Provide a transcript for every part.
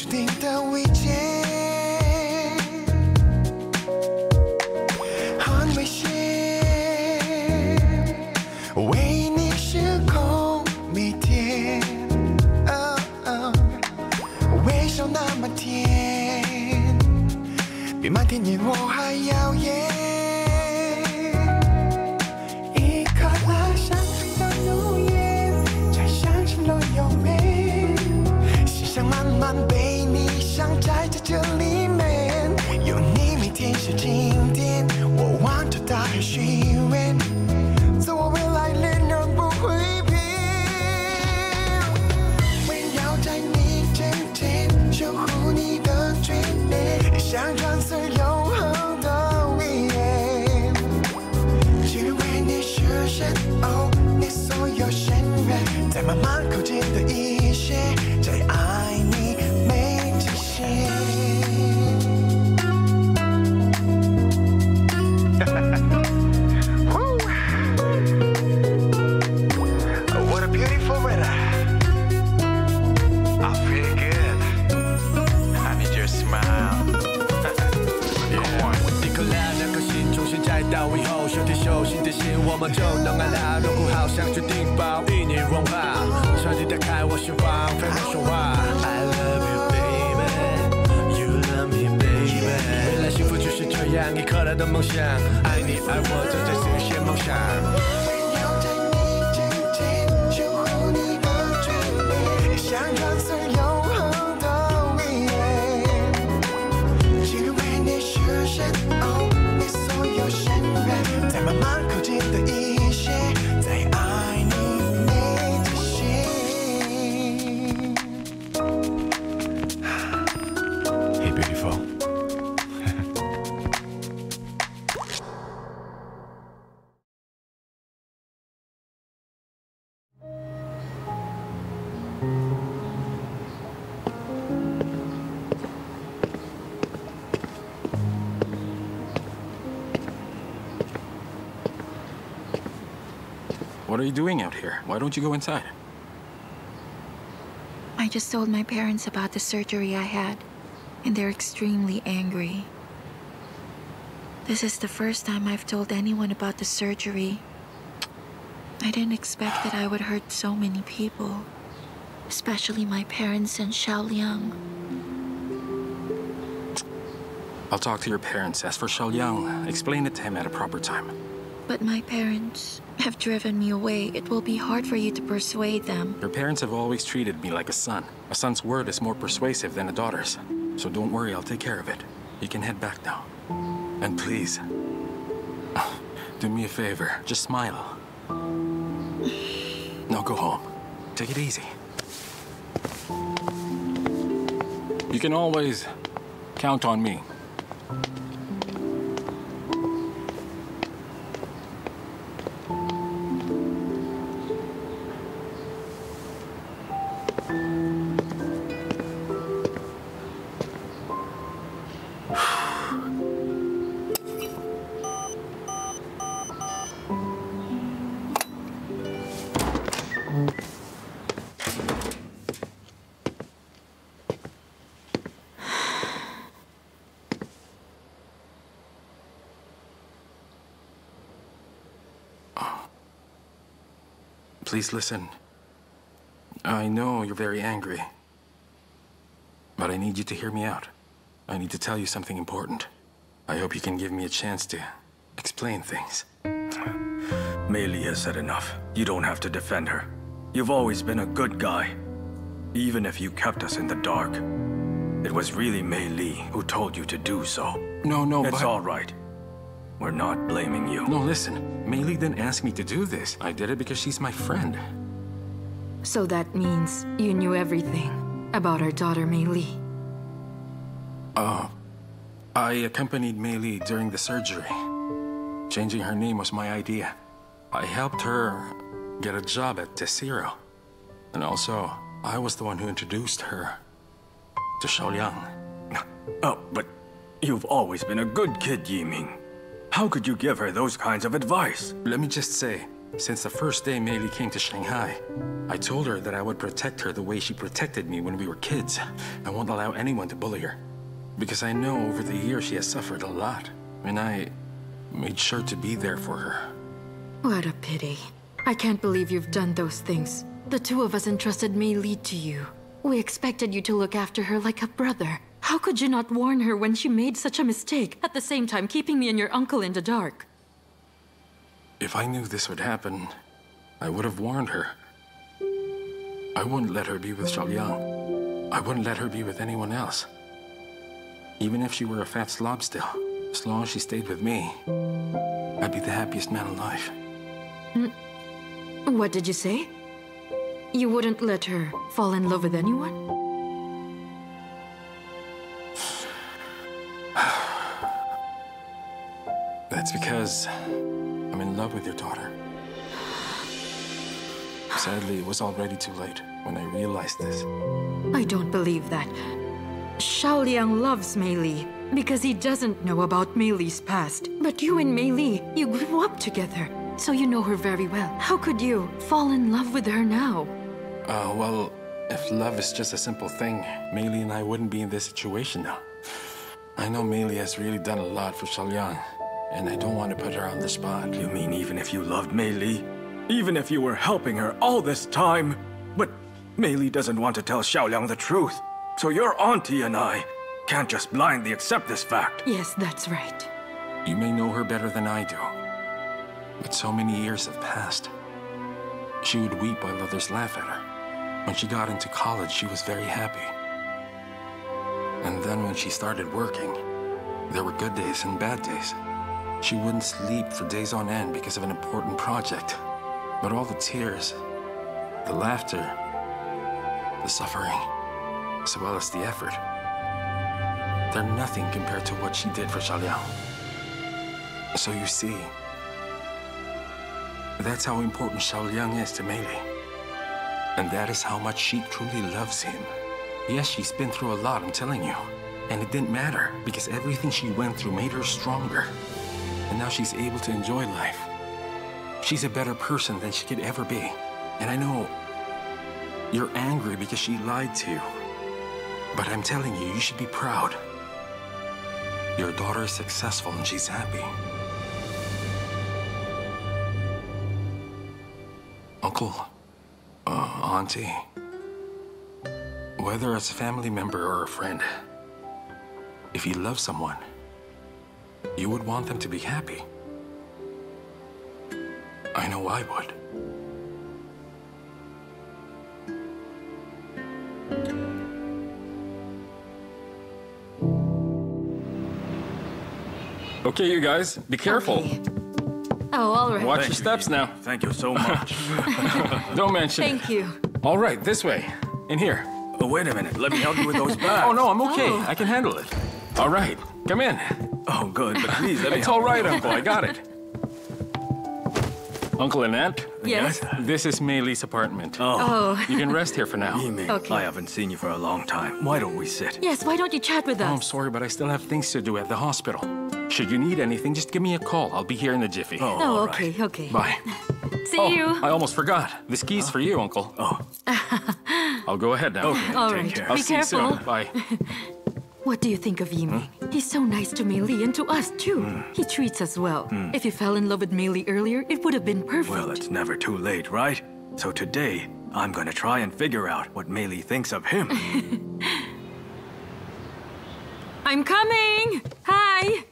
注定的危险，很危险，为你失控每天，微笑那么甜，比漫天烟火还耀眼。一颗拉上嘴的怒焰，才像是落有美，心想慢慢被你想在这里面，有你每天是经典，我望着大海许愿，做我未来恋人不会变，围绕在你身前，守护你的嘴脸，想穿刺永恒的威严，只为你实现哦，你所有心愿，在慢慢靠近的一些，在爱你没极限。What a beautiful weather. I feel good. I need your smile. Yeah. 一颗亮两颗心重新再到以后，手牵手心贴心，我们就能爱啦。锣鼓好像决定包，一年融化，彻底打开我心房，陪我说话。I love you, baby. You love me, baby. 未来幸福就是这样一颗的梦想，爱你爱我，正在实现梦想。围绕在你身前，守护你的嘴脸，想穿刺永恒的威严，只为你实现哦，你所有心愿，在慢慢靠近的一些，在爱你没极限。Hey, beautiful. What are you doing out here? Why don't you go inside? I just told my parents about the surgery I had, and they're extremely angry. This is the first time I've told anyone about the surgery. I didn't expect that I would hurt so many people, especially my parents and Xiaoliang. I'll talk to your parents. As for Xiaoliang, explain it to him at a proper time. But my parents have driven me away. It will be hard for you to persuade them. Your parents have always treated me like a son. A son's word is more persuasive than a daughter's. So don't worry, I'll take care of it. You can head back now. And please, do me a favor. Just smile. Now go home. Take it easy. You can always count on me. Please listen. I know you're very angry, but I need you to hear me out. I need to tell you something important. I hope you can give me a chance to explain things. Mei Li has said enough. You don't have to defend her. You've always been a good guy, even if you kept us in the dark. It was really Mei Li who told you to do so. No, It's all right. We're not blaming you. No, listen. Mei Li didn't ask me to do this. I did it because she's my friend. So that means you knew everything about our daughter Mei Li. I accompanied Mei Li during the surgery. Changing her name was my idea. I helped her get a job at Tesiro. And also, I was the one who introduced her to Xiaoliang. Oh, but you've always been a good kid, Yiming. How could you give her those kinds of advice? Let me just say, since the first day Mei Li came to Shanghai, I told her that I would protect her the way she protected me when we were kids. I won't allow anyone to bully her. Because I know over the years she has suffered a lot. And I made sure to be there for her. What a pity. I can't believe you've done those things. The two of us entrusted Mei Li to you. We expected you to look after her like a brother. How could you not warn her when she made such a mistake, at the same time keeping me and your uncle in the dark? If I knew this would happen, I would have warned her. I wouldn't let her be with Xiaoliang. I wouldn't let her be with anyone else. Even if she were a fat slob still, as long as she stayed with me, I'd be the happiest man alive. What did you say? You wouldn't let her fall in love with anyone? That's because I'm in love with your daughter. Sadly, it was already too late when I realized this. I don't believe that. Xiaoliang loves Mei Li because he doesn't know about Mei Li's past. But you and Mei Li, you grew up together, so you know her very well. How could you fall in love with her now? Well, if love is just a simple thing, Mei Li and I wouldn't be in this situation now. I know Mei Li has really done a lot for Xiaoliang, and I don't want to put her on the spot. You mean even if you loved Mei Li? Even if you were helping her all this time? But Mei Li doesn't want to tell Xiaoliang the truth. So your auntie and I can't just blindly accept this fact. Yes, that's right. You may know her better than I do, but so many years have passed. She would weep while others laugh at her. When she got into college, she was very happy. And then when she started working, there were good days and bad days. She wouldn't sleep for days on end because of an important project. But all the tears, the laughter, the suffering, as well as the effort, they're nothing compared to what she did for Xiaoliang. So you see, that's how important Xiaoliang is to Mei Li. And that is how much she truly loves him. Yes, she's been through a lot, I'm telling you. And it didn't matter, because everything she went through made her stronger. And now she's able to enjoy life. She's a better person than she could ever be. And I know you're angry because she lied to you. But I'm telling you, you should be proud. Your daughter is successful and she's happy. Uncle, auntie, whether it's a family member or a friend, if you love someone, you would want them to be happy. I know I would. Okay, you guys, be careful. Okay. Oh, all right. Watch your steps now. Thank you so much. Don't mention Thank it. you. All right, this way. In here. Oh, wait a minute. Let me help you with those bags. Oh, no, I'm okay. Oh. I can handle it. All right, come in. Oh, good. But please, let me It's help all right, you. Uncle. I got it. Uncle and Aunt, Yes? this is Mei Li's apartment. Oh. You can rest here for now. Yiming, Okay. I haven't seen you for a long time. Why don't we sit? Yes, why don't you chat with Oh, I'm us? sorry, but I still have things to do at the hospital. Should you need anything, just give me a call. I'll be here in a jiffy. Oh, all right. okay, okay. Bye. See you. I almost forgot. This key's for you, Uncle. Oh, I'll go ahead now. okay. All Take right. care. I'll Be see you careful. soon. Bye. What do you think of Yiming? He's so nice to Mei Li and to us, too. He treats us well. If you fell in love with Mei Li earlier, it would have been perfect. Well, it's never too late, right? So today, I'm gonna try and figure out what Mei Li thinks of him. I'm coming! Hi!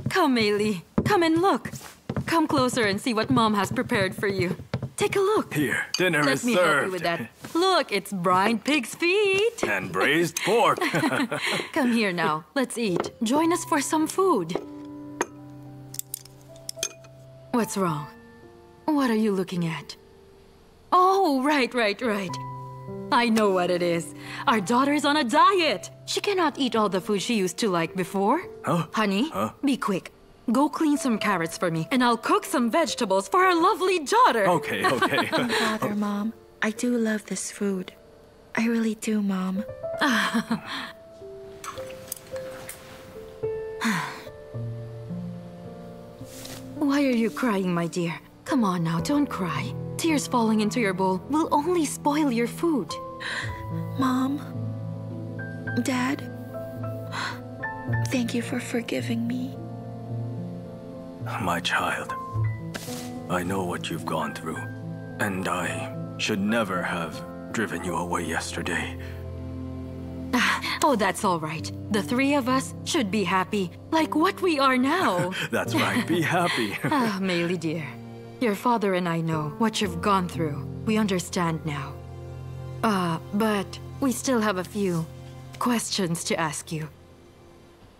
Come, Mei Li. Come and look. Come closer and see what Mom has prepared for you. Take a look. Here, dinner Let is me help served. you with that. Look, it's brined pig's feet. And braised pork. Come here now. Let's eat. Join us for some food. What's wrong? What are you looking at? Oh, right. I know what it is. Our daughter's on a diet. She cannot eat all the food she used to like before. Huh? Honey, be quick. Go clean some carrots for me, and I'll cook some vegetables for our lovely daughter. Okay. Don't bother, Mom. I do love this food. I really do, Mom. Why are you crying, my dear? Come on now, don't cry. Tears falling into your bowl will only spoil your food. Mom, Dad, thank you for forgiving me. My child, I know what you've gone through, and I should never have driven you away yesterday. Oh, that's all right. The three of us should be happy, like what we are now. That's right, be happy. Meili dear, your father and I know what you've gone through. We understand now. But we still have a few questions to ask you.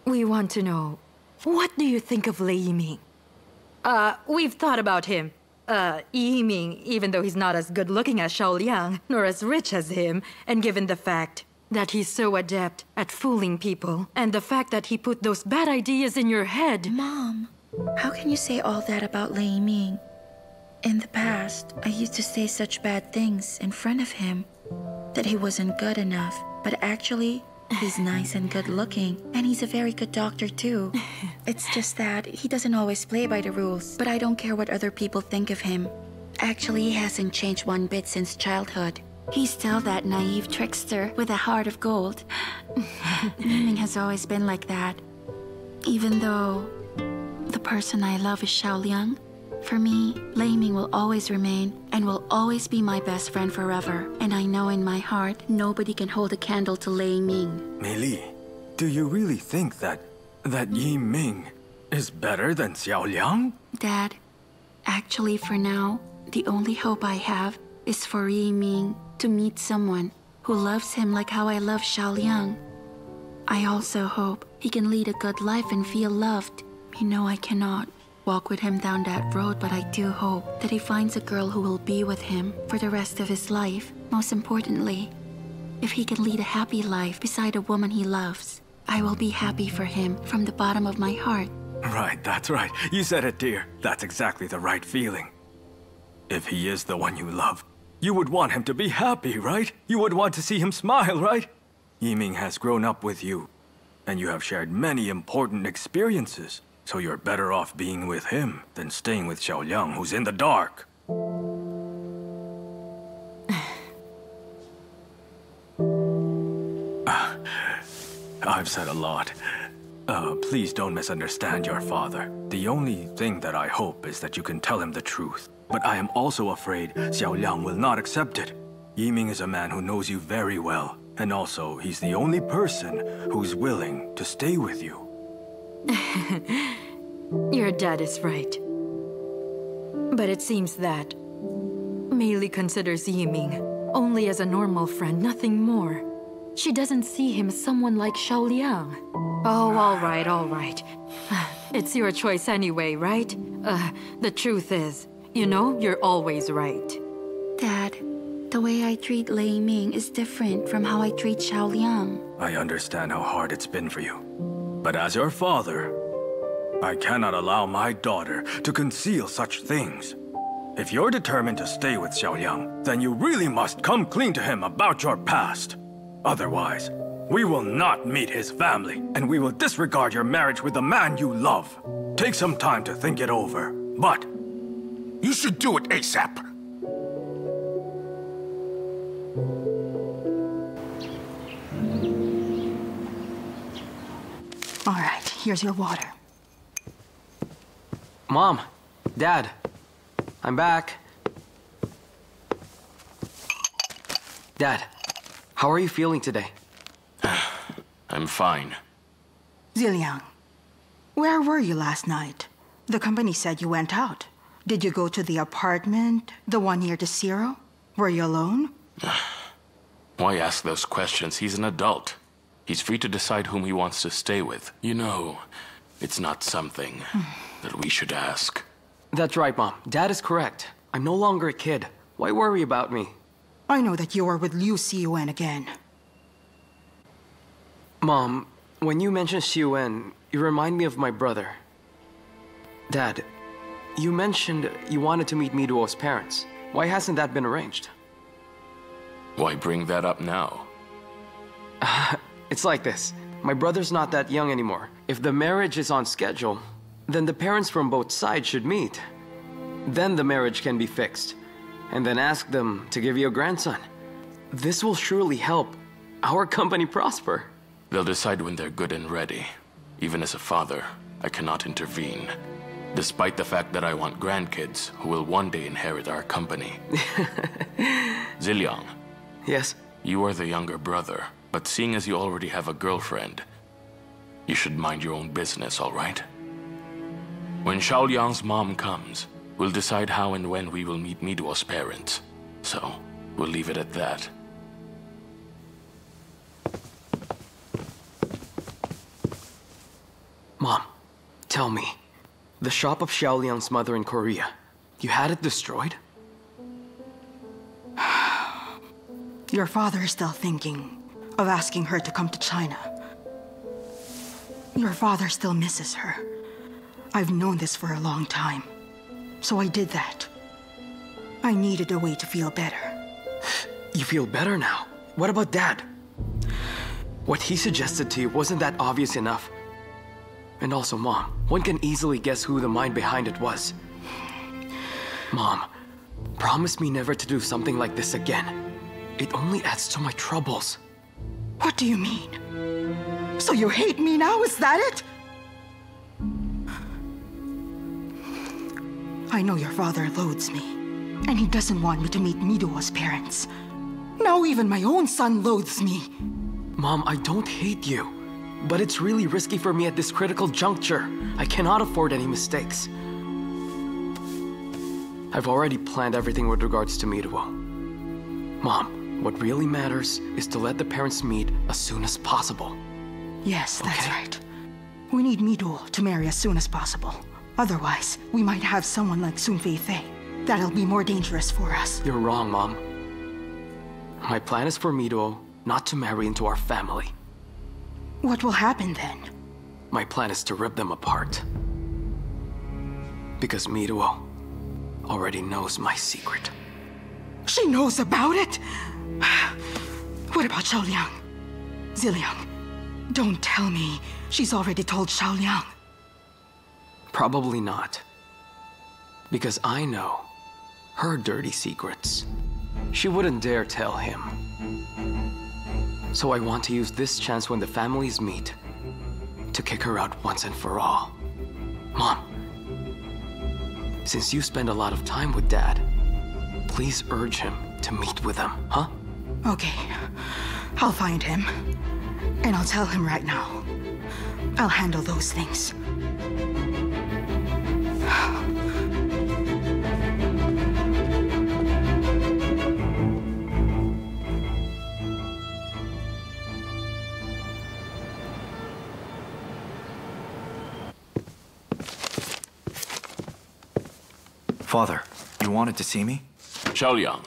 We want to know, what do you think of Lei Yiming? We've thought about him. Yiming, even though he's not as good looking as Xiaoliang, nor as rich as him, and given the fact that he's so adept at fooling people, and the fact that he put those bad ideas in your head. Mom, how can you say all that about Lei Yiming? In the past, I used to say such bad things in front of him, that he wasn't good enough, but actually, he's nice and good looking, and he's a very good doctor too. It's just that he doesn't always play by the rules, but I don't care what other people think of him. Actually, he hasn't changed one bit since childhood. He's still that naive trickster with a heart of gold. Yiming has always been like that. Even though the person I love is Xiaoliang, for me, Lei Yiming will always remain and will always be my best friend forever. And I know in my heart, nobody can hold a candle to Lei Yiming. Meili, do you really think that Yiming is better than Xiaoliang? Dad, actually for now, the only hope I have is for Yiming to meet someone who loves him like how I love Xiaoliang. I also hope he can lead a good life and feel loved. You know I cannot walk with him down that road, but I do hope that he finds a girl who will be with him for the rest of his life. Most importantly, if he can lead a happy life beside a woman he loves, I will be happy for him from the bottom of my heart. Right, that's right. You said it, dear. That's exactly the right feeling. If he is the one you love, you would want him to be happy, right? You would want to see him smile, right? Yiming has grown up with you, and you have shared many important experiences, so you're better off being with him than staying with Xiaoliang, who's in the dark. I've said a lot. Please don't misunderstand your father. The only thing that I hope is that you can tell him the truth. But I am also afraid Xiaoliang will not accept it. Yiming is a man who knows you very well. And also, he's the only person who's willing to stay with you. Your dad is right. But it seems that Meili considers Yiming only as a normal friend, nothing more. She doesn't see him as someone like Xiaoliang. Oh, all right. It's your choice anyway, right? The truth is, you know, you're always right. Dad, the way I treat Lei Yiming is different from how I treat Xiaoliang. I understand how hard it's been for you. But as your father, I cannot allow my daughter to conceal such things. If you're determined to stay with Xiaoliang, then you really must come clean to him about your past. Otherwise, we will not meet his family, and we will disregard your marriage with the man you love. Take some time to think it over, but you should do it ASAP. All right, here's your water. Mom, Dad, I'm back. Dad, how are you feeling today? I'm fine. Ziliang, where were you last night? The company said you went out. Did you go to the apartment, the one near the Zero? Were you alone? Why ask those questions? He's an adult. He's free to decide whom he wants to stay with. You know, it's not something that we should ask. That's right, Mom. Dad is correct. I'm no longer a kid. Why worry about me? I know that you are with Liu Xiyuan again. Mom, when you mentioned Xiyuan, you remind me of my brother. Dad, you mentioned you wanted to meet Miduo's parents. Why hasn't that been arranged? Why bring that up now? It's like this. My brother's not that young anymore. If the marriage is on schedule, then the parents from both sides should meet. Then the marriage can be fixed. And then ask them to give you a grandson. This will surely help our company prosper. They'll decide when they're good and ready. Even as a father, I cannot intervene. Despite the fact that I want grandkids who will one day inherit our company. Ziliang. Yes? You are the younger brother, but seeing as you already have a girlfriend, you should mind your own business, all right? When Xiaoliang's mom comes, we'll decide how and when we will meet Miduo's parents. So, we'll leave it at that. Mom, tell me, the shop of Xiaoliang's mother in Korea, you had it destroyed? Your father is still thinking of asking her to come to China. Your father still misses her. I've known this for a long time, so I did that. I needed a way to feel better. You feel better now? What about Dad? What he suggested to you wasn't that obvious enough. And also, Mom, one can easily guess who the mind behind it was. Mom, promise me never to do something like this again. It only adds to my troubles. What do you mean? So you hate me now, is that it? I know your father loathes me, and he doesn't want me to meet Miduo's parents. Now even my own son loathes me. Mom, I don't hate you, but it's really risky for me at this critical juncture. I cannot afford any mistakes. I've already planned everything with regards to Miduo. Mom, what really matters is to let the parents meet as soon as possible. Yes, that's right. We need Miduo to marry as soon as possible. Otherwise, we might have someone like Sun Feifei. That'll be more dangerous for us. You're wrong, Mom. My plan is for Miduo not to marry into our family. What will happen then? My plan is to rip them apart. Because Miduo already knows my secret. She knows about it? What about Xiaoliang? Ziliang, don't tell me she's already told Xiaoliang. Probably not. Because I know her dirty secrets. She wouldn't dare tell him. So I want to use this chance when the families meet to kick her out once and for all. Mom, since you spend a lot of time with Dad, please urge him to meet with them, huh? Okay, I'll find him, and I'll tell him right now. I'll handle those things. Father, you wanted to see me? Xiaoliang,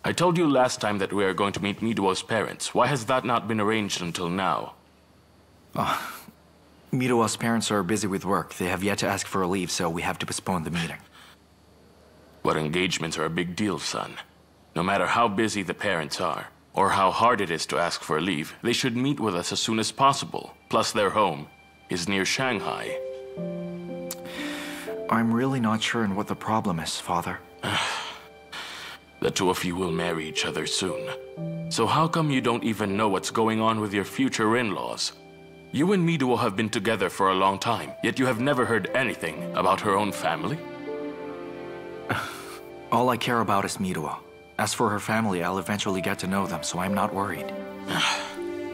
I told you last time that we are going to meet Miduo's parents. Why has that not been arranged until now? Miduo's parents are busy with work. They have yet to ask for a leave, so we have to postpone the meeting. But engagements are a big deal, son. No matter how busy the parents are, or how hard it is to ask for a leave, they should meet with us as soon as possible. Plus their home is near Shanghai. I'm really not sure in what the problem is, Father. The two of you will marry each other soon. So how come you don't even know what's going on with your future in-laws? You and Miduo have been together for a long time, yet you have never heard anything about her own family? All I care about is Miduo. As for her family, I'll eventually get to know them, so I'm not worried.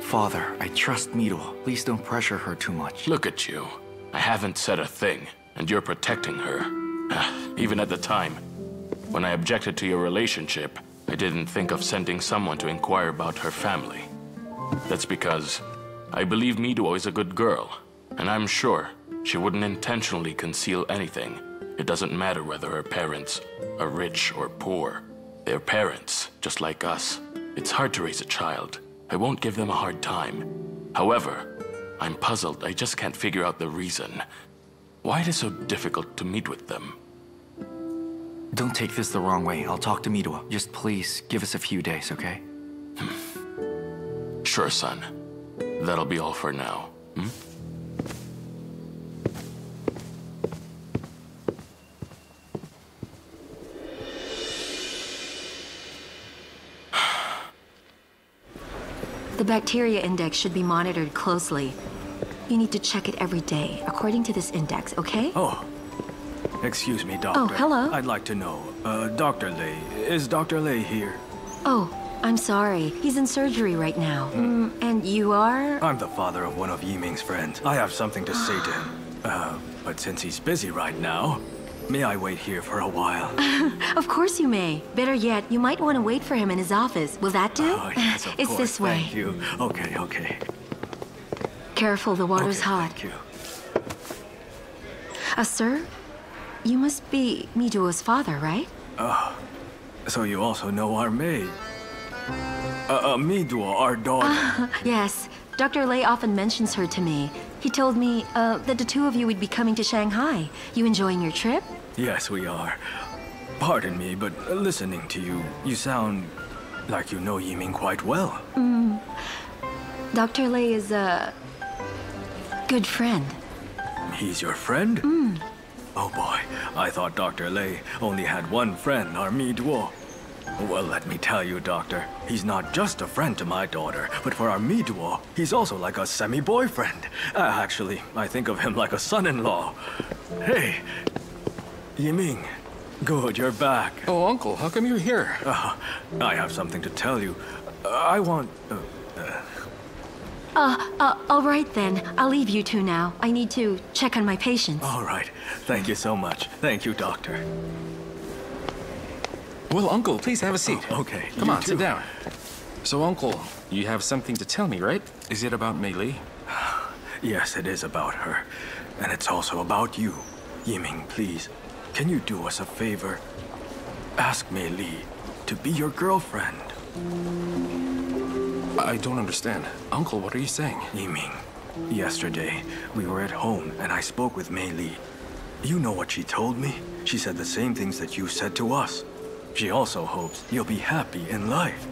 Father, I trust Miduo. Please don't pressure her too much. Look at you. I haven't said a thing, and you're protecting her. Even at the time, when I objected to your relationship, I didn't think of sending someone to inquire about her family. That's because I believe Miduo is a good girl, and I'm sure she wouldn't intentionally conceal anything. It doesn't matter whether her parents are rich or poor. They're parents, just like us. It's hard to raise a child. I won't give them a hard time. However, I'm puzzled. I just can't figure out the reason. Why it is so difficult to meet with them. Don't take this the wrong way. I'll talk to Miduo. Just please give us a few days, okay? Sure, son. That'll be all for now. The bacteria index should be monitored closely. You need to check it every day, according to this index, okay? Oh. Excuse me, Doctor. Oh, hello. I'd like to know, Dr. Lei, is Dr. Lei here? Oh, I'm sorry. He's in surgery right now. And you are? I'm the father of one of Yiming's friends. I have something to say to him. But since he's busy right now, may I wait here for a while? Of course you may. Better yet, you might want to wait for him in his office. Will that do? Oh, yes, of it's course. this way. Thank you. Okay, okay. Careful, the water's Okay, hot. Thank you. Sir? You must be Miduo's father, right? So you also know our maid? Miduo, our daughter. Yes. Dr. Lei often mentions her to me. He told me that the two of you would be coming to Shanghai. You enjoying your trip? Yes, we are. Pardon me, but listening to you, you sound like you know Yiming quite well. Dr. Lei is a good friend. He's your friend? Oh boy, I thought Dr. Lei only had one friend, our Miduo. Well, let me tell you, Doctor, he's not just a friend to my daughter, but for our Miduo, he's also like a semi-boyfriend. Actually, I think of him like a son-in-law. Hey, Yiming, good, you're back. Oh, Uncle, how come you're here? I have something to tell you. I want... All right then. I'll leave you two now. I need to check on my patients. All right, thank you so much. Thank you, Doctor. Well, Uncle, please have a seat. Okay, Come you on, too. sit down. So, Uncle, you have something to tell me, right? Is it about Mei Li? Yes, it is about her. And it's also about you. Yiming, please, can you do us a favor? Ask Mei Li to be your girlfriend. I don't understand. Uncle, what are you saying? Yiming, yesterday we were at home and I spoke with Mei Li. You know what she told me? She said the same things that you said to us. She also hopes you'll be happy in life.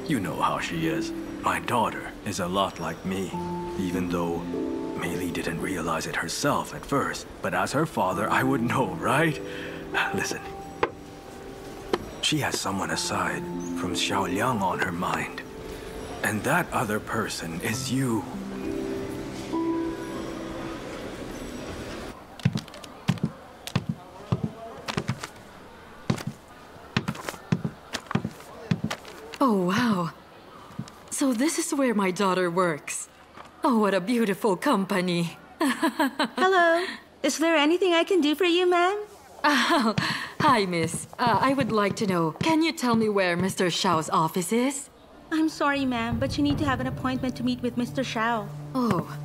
You know how she is. My daughter is a lot like me, even though Mei Li didn't realize it herself at first. But as her father, I would know, right? Listen. She has someone aside from Xiaoliang on her mind. And that other person is you. Oh, wow. So this is where my daughter works. Oh, what a beautiful company. Hello. Is there anything I can do for you, ma'am? Oh, hi, miss. I would like to know, can you tell me where Mr. Xiao's office is? I'm sorry, ma'am, but you need to have an appointment to meet with Mr. Xiao. Oh,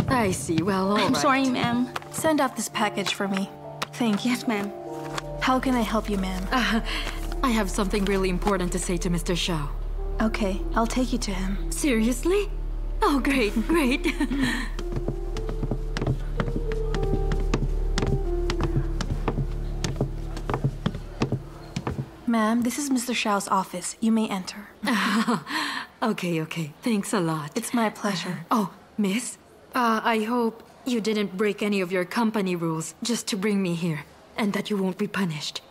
I see. Well, all I'm right. sorry, ma'am. Send out this package for me. Thank you. Yes, ma'am. How can I help you, ma'am? I have something really important to say to Mr. Xiao. Okay, I'll take you to him. Seriously? Oh, great, great. Ma'am, this is Mr. Xiao's office. You may enter. Okay. Thanks a lot. It's my pleasure. Oh, miss, I hope you didn't break any of your company rules just to bring me here, and that you won't be punished.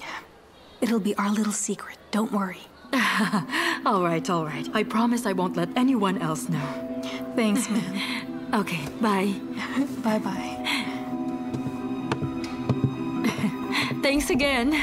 It'll be our little secret. Don't worry. All right. I promise I won't let anyone else know. Thanks, ma'am. Okay, bye. Bye-bye. Thanks again.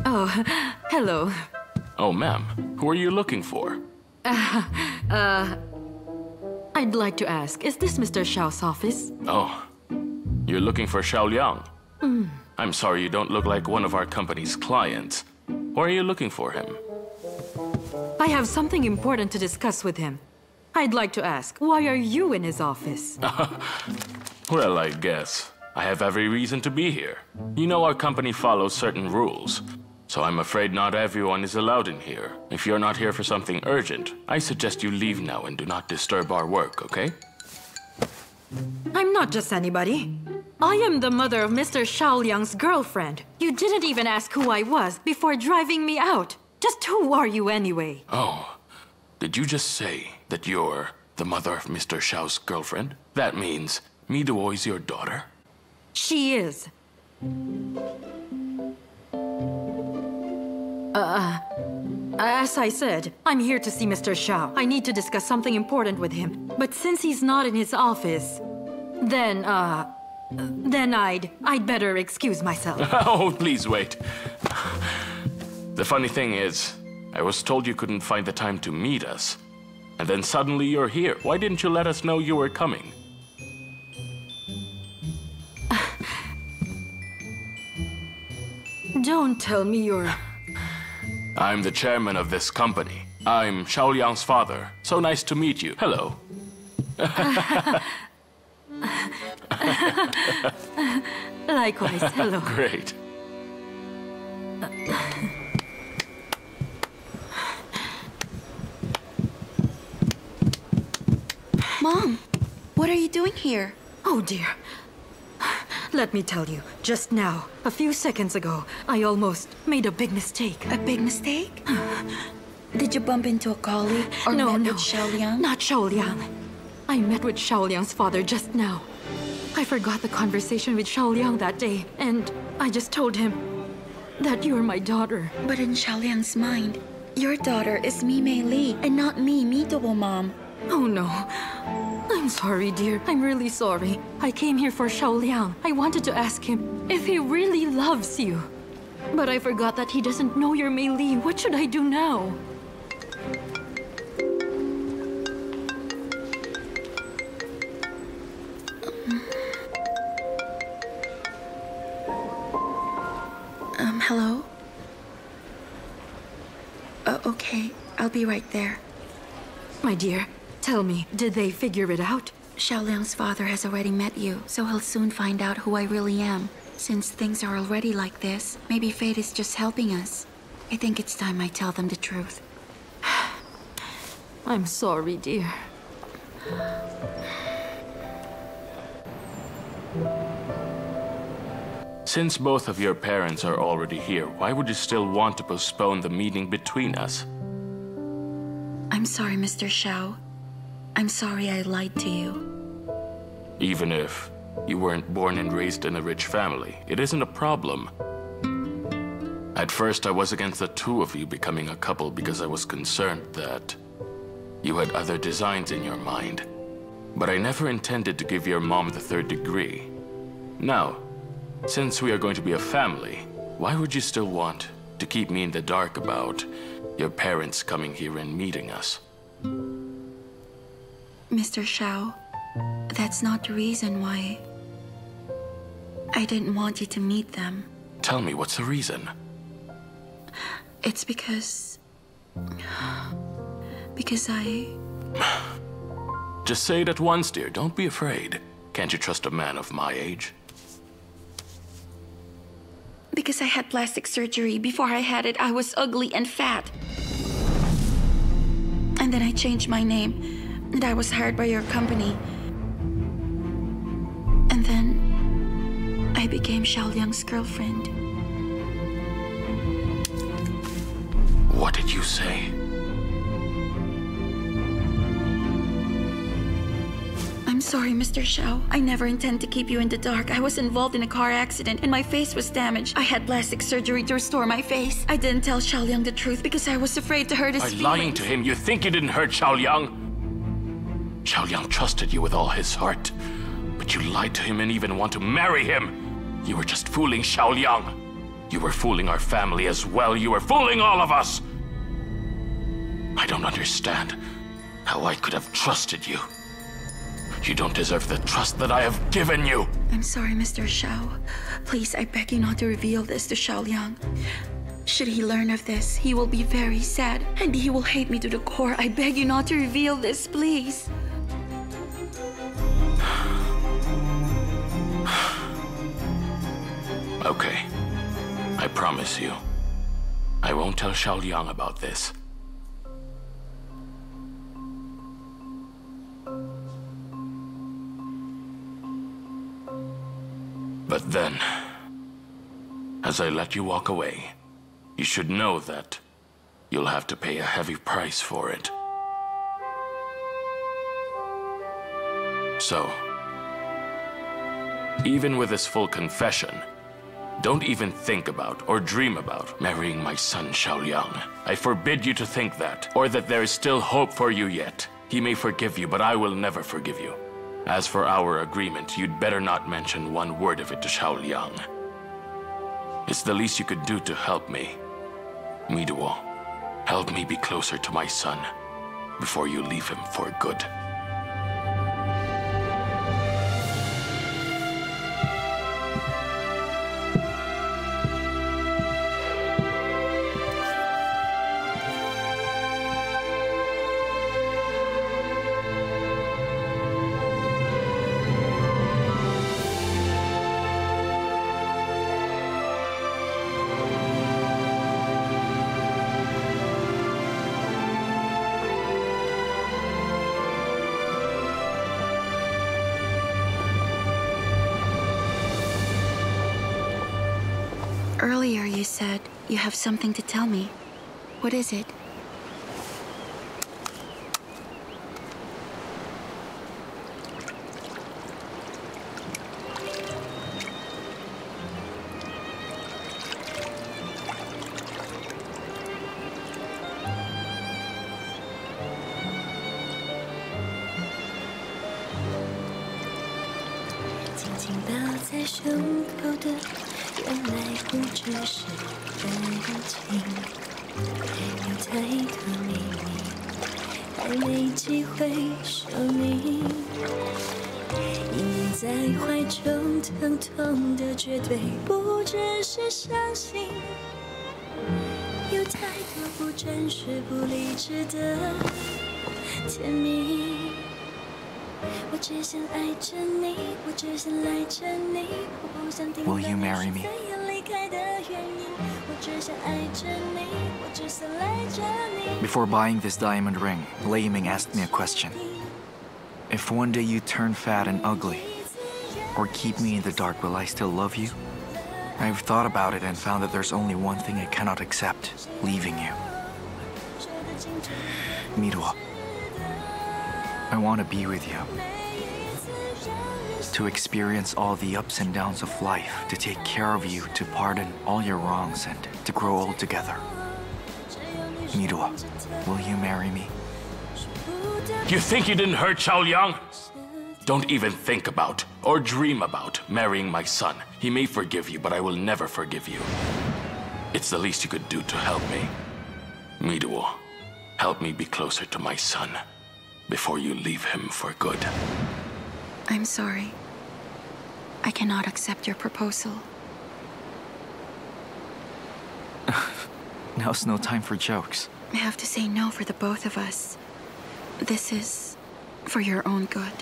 Oh, hello. Oh, ma'am, who are you looking for? I'd like to ask, is this Mr. Xiao's office? Oh, you're looking for Xiaoliang? I'm sorry, you don't look like one of our company's clients. Why are you looking for him? I have something important to discuss with him. I'd like to ask, why are you in his office? Well, I guess I have every reason to be here. You know our company follows certain rules, so I'm afraid not everyone is allowed in here. If you're not here for something urgent, I suggest you leave now and do not disturb our work, okay? I'm not just anybody. I am the mother of Mr. Xiaoliang's girlfriend. You didn't even ask who I was before driving me out. Just who are you anyway? Oh, did you just say that you're the mother of Mr. Xiao's girlfriend? That means Mi-Duo is your daughter? She is. As I said, I'm here to see Mr. Xiao. I need to discuss something important with him. But since he's not in his office, then I'd better excuse myself. Oh, please wait. The funny thing is, I was told you couldn't find the time to meet us. And then suddenly you're here. Why didn't you let us know you were coming? Don't tell me you're... I'm the chairman of this company. I'm Xiaoliang's father. So nice to meet you. Hello. Likewise, hello. Great. Mom, what are you doing here? Oh dear. Let me tell you, just now, a few seconds ago, I almost made a big mistake. A big mistake? Did you bump into a colleague or No, met with Xiaoliang? not Xiaoliang. I met with Xiaoliang's father just now. I forgot the conversation with Xiaoliang that day, and I just told him that you're my daughter. But in Xiaoliang's mind, your daughter is Mi Mei Li and not me, Mi-Duo, Mom. Oh no. I'm sorry, dear. I'm really sorry. I came here for Xiaoliang. I wanted to ask him if he really loves you. But I forgot that he doesn't know you're Mei Li. What should I do now? Hello? Okay, I'll be right there. My dear, tell me, did they figure it out? Xiaoliang's father has already met you, so he'll soon find out who I really am. Since things are already like this, maybe fate is just helping us. I think it's time I tell them the truth. I'm sorry, dear. Since both of your parents are already here, why would you still want to postpone the meeting between us? I'm sorry, Mr. Xiao. I'm sorry I lied to you. Even if you weren't born and raised in a rich family, it isn't a problem. At first, I was against the two of you becoming a couple because I was concerned that you had other designs in your mind. But I never intended to give your mom the third degree. Now, since we are going to be a family, why would you still want to keep me in the dark about your parents coming here and meeting us? Mr. Xiao, that's not the reason why I didn't want you to meet them. Tell me, what's the reason? It's because I... Just say it at once, dear. Don't be afraid. Can't you trust a man of my age? Because I had plastic surgery. Before I had it, I was ugly and fat. And then I changed my name, and I was hired by your company. And then I became Xiaoliang's girlfriend. What did you say? I'm sorry, Mr. Xiao. I never intend to keep you in the dark. I was involved in a car accident and my face was damaged. I had plastic surgery to restore my face. I didn't tell Xiaoliang the truth because I was afraid to hurt his feelings. By lying to him, you think you didn't hurt Xiaoliang? Xiaoliang trusted you with all his heart. But you lied to him and even want to marry him. You were just fooling Xiaoliang. You were fooling our family as well. You were fooling all of us. I don't understand how I could have trusted you. You don't deserve the trust that I have given you. I'm sorry, Mr. Xiao. Please, I beg you not to reveal this to Xiaoliang. Should he learn of this, he will be very sad, and he will hate me to the core. I beg you not to reveal this, please. Okay. I promise you. I won't tell Xiaoliang about this. But then, as I let you walk away, you should know that you'll have to pay a heavy price for it. So, even with this full confession, don't even think about or dream about marrying my son Xiaoliang. I forbid you to think that, or that there is still hope for you yet. He may forgive you, but I will never forgive you. As for our agreement, you'd better not mention one word of it to Xiaoliang. It's the least you could do to help me. Miduo, help me be closer to my son before you leave him for good. Earlier you said you have something to tell me. What is it? Will you marry me? Before buying this diamond ring, Lei Ming asked me a question. If one day you turn fat and ugly, or keep me in the dark, will I still love you? I've thought about it and found that there's only one thing I cannot accept: leaving you. Miduo, I want to be with you. To experience all the ups and downs of life, to take care of you, to pardon all your wrongs, and to grow old together. Miduo, will you marry me? You think you didn't hurt Xiaoliang? Don't even think about or dream about marrying my son. He may forgive you, but I will never forgive you. It's the least you could do to help me. Miduo, help me be closer to my son before you leave him for good. I'm sorry. I cannot accept your proposal. Now's no time for jokes. I have to say no for the both of us. This is for your own good.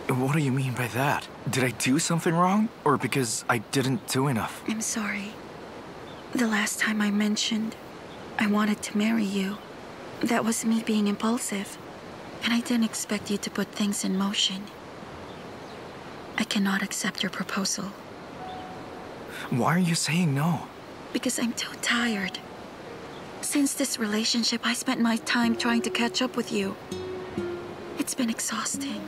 What do you mean by that? Did I do something wrong? Or because I didn't do enough? I'm sorry. The last time I mentioned I wanted to marry you, that was me being impulsive. And I didn't expect you to put things in motion. I cannot accept your proposal. Why are you saying no? Because I'm too tired. Since this relationship, I spent my time trying to catch up with you. It's been exhausting.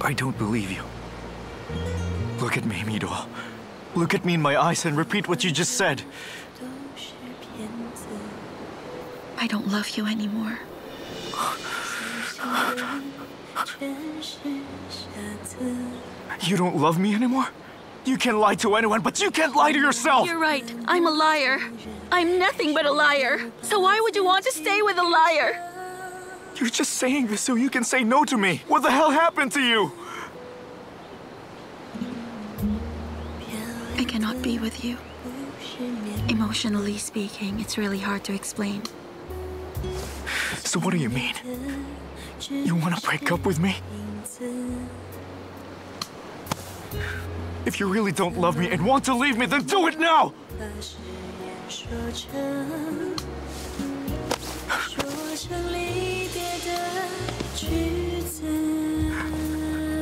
I don't believe you. Look at me, Miduo. Look at me in my eyes and repeat what you just said. I don't love you anymore. You don't love me anymore? You can lie to anyone, but you can't lie to yourself! You're right. I'm a liar. I'm nothing but a liar. So why would you want to stay with a liar? You're just saying this so you can say no to me. What the hell happened to you? I cannot be with you. Emotionally speaking, it's really hard to explain. So what do you mean? You want to break up with me? If you really don't love me and want to leave me, then do it now!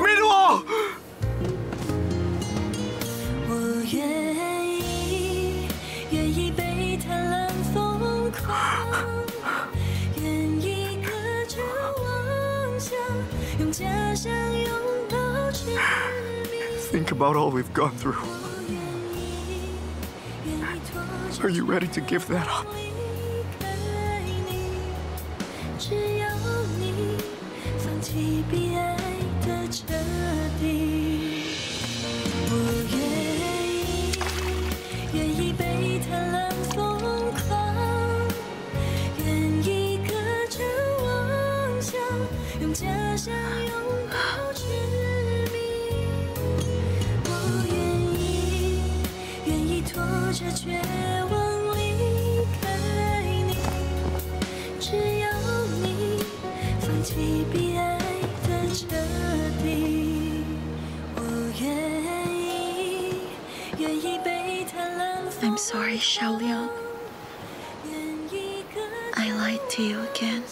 Meanwhile! Think about all we've gone through. Are you ready to give that up? I'm sorry, Xiaoliang. I lied to you again.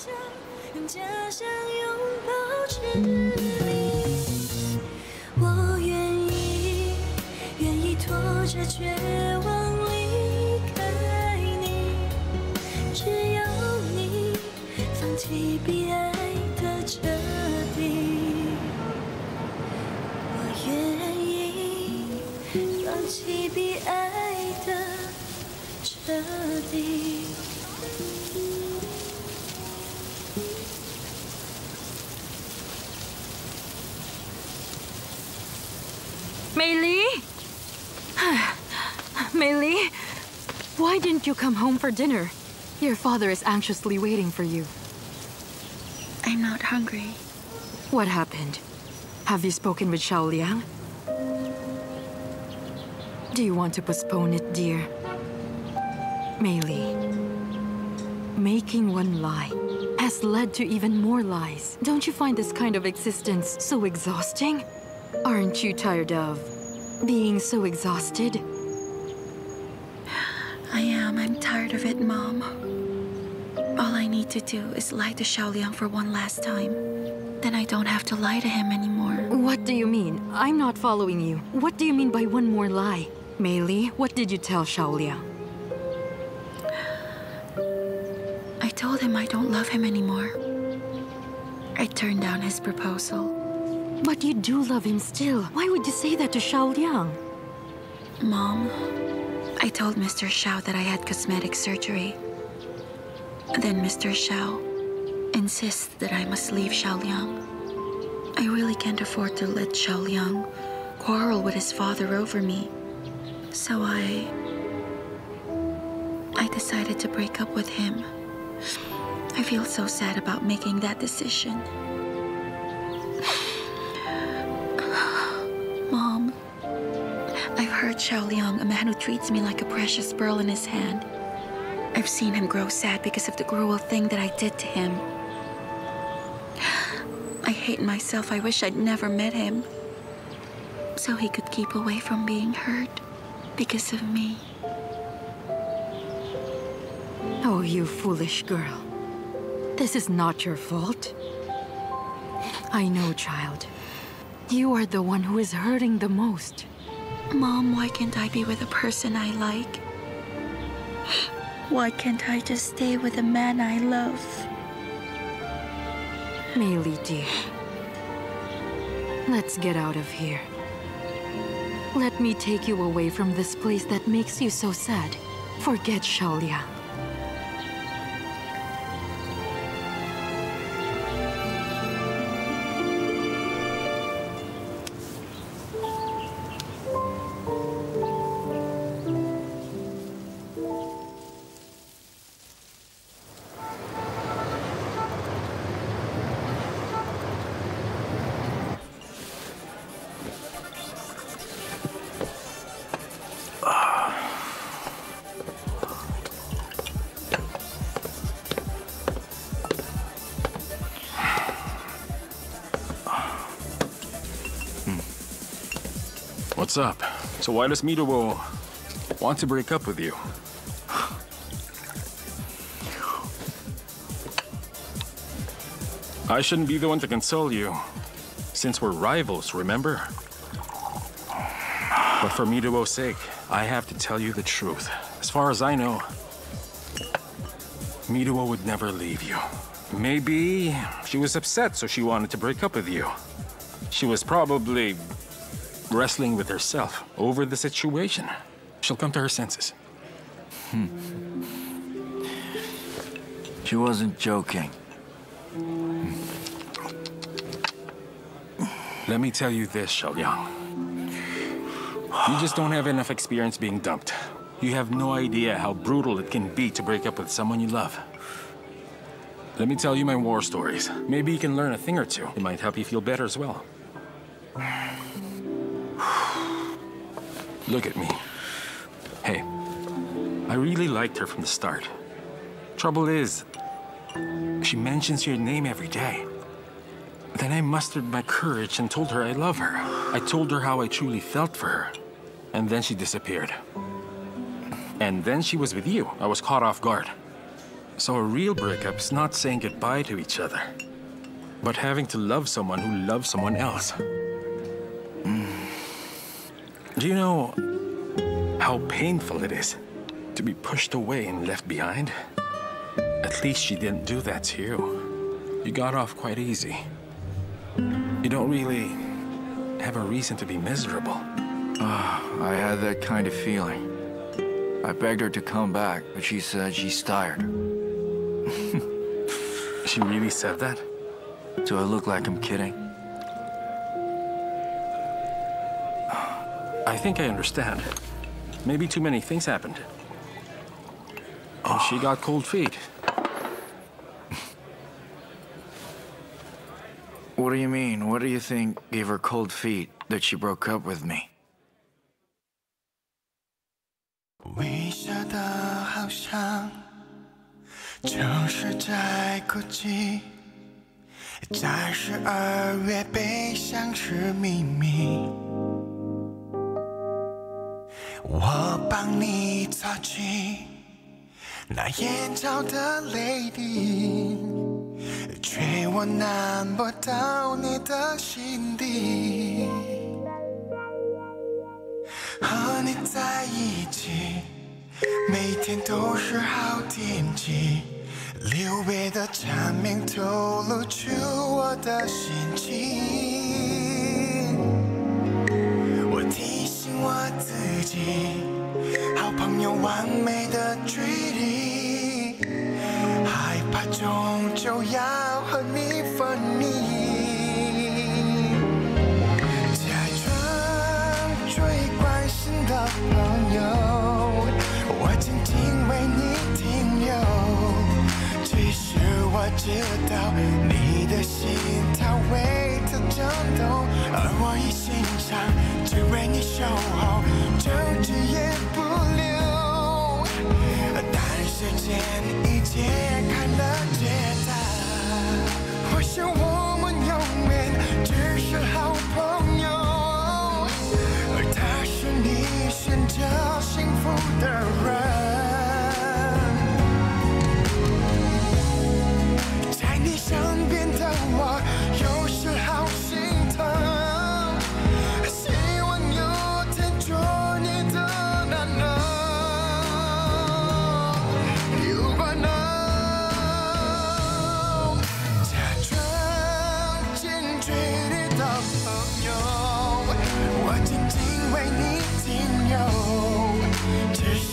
Meili? Meili? Why didn't you come home for dinner? Your father is anxiously waiting for you. I'm not hungry. What happened? Have you spoken with Xiaoliang? Do you want to postpone it, dear? Meili, making one lie has led to even more lies. Don't you find this kind of existence so exhausting? Aren't you tired of being so exhausted? I am. I'm tired of it, Mom. All I need to do is lie to Xiaoliang for one last time. Then I don't have to lie to him anymore. What do you mean? I'm not following you. What do you mean by one more lie? Meili, what did you tell Xiaoliang? I told him I don't love him anymore. I turned down his proposal. But you do love him still. Why would you say that to Xiaoliang? Mom, I told Mr. Xiao that I had cosmetic surgery. Then Mr. Xiao insists that I must leave Xiaoliang. I really can't afford to let Xiaoliang quarrel with his father over me. So I decided to break up with him. I feel so sad about making that decision. Mom, I've heard Xiaoliang, a man who treats me like a precious pearl in his hand. I've seen him grow sad because of the cruel thing that I did to him. I hate myself. I wish I'd never met him. So he could keep away from being hurt because of me. Oh, you foolish girl. This is not your fault. I know, child. You are the one who is hurting the most. Mom, why can't I be with a person I like? Why can't I just stay with a man I love? Meili, dear. Let's get out of here. Let me take you away from this place that makes you so sad. Forget Xiaoliang. What's up? So why does Miruo want to break up with you? I shouldn't be the one to console you, since we're rivals, remember? But for Miruo's sake, I have to tell you the truth. As far as I know, Miruo would never leave you. Maybe she was upset, so she wanted to break up with you. She was probably wrestling with herself over the situation. She'll come to her senses. She wasn't joking. Let me tell you this, Xiaoliang. You just don't have enough experience being dumped. You have no idea how brutal it can be to break up with someone you love. Let me tell you my war stories. Maybe you can learn a thing or two. It might help you feel better as well. Look at me. Hey, I really liked her from the start. Trouble is, she mentions your name every day. Then I mustered my courage and told her I love her. I told her how I truly felt for her. And then she disappeared. And then she was with you. I was caught off guard. So a real breakup is not saying goodbye to each other, but having to love someone who loves someone else. Do you know how painful it is to be pushed away and left behind? At least she didn't do that to you. You got off quite easy. You don't really have a reason to be miserable. I had that kind of feeling. I begged her to come back, but she said she's tired. She really said that? Do I look like I'm kidding? I think I understand. Maybe too many things happened. And she got cold feet. What do you mean? What do you think gave her cold feet that she broke up with me? 微笑的好像就是在哭泣，在12月悲伤是秘密。我帮你擦去那眼角的泪滴，却我难不到你的心底。和你在一起，每天都是好天气。6月的蝉鸣透露出我的心情。我提醒我自己，好朋友完美的距离，害怕终究要和你分离。的朋友，我静静为你停留。其实我知道你的心跳为它震动，而我一心肠只为你守候，就只言不留。但时间已揭开了解答，或许我们永远只是好朋友。他是你选择幸福的人，在你身边的我有时好心疼，希望有天做你的男人。如果能假装坚决你的朋友，我静静为你停留，只是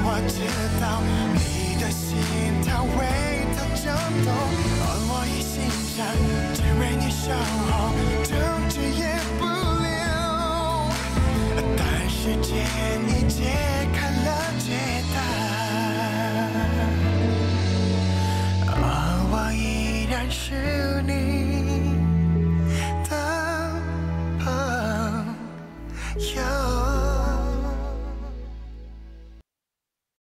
我知道你的心跳为它震动，而我一心想只为你守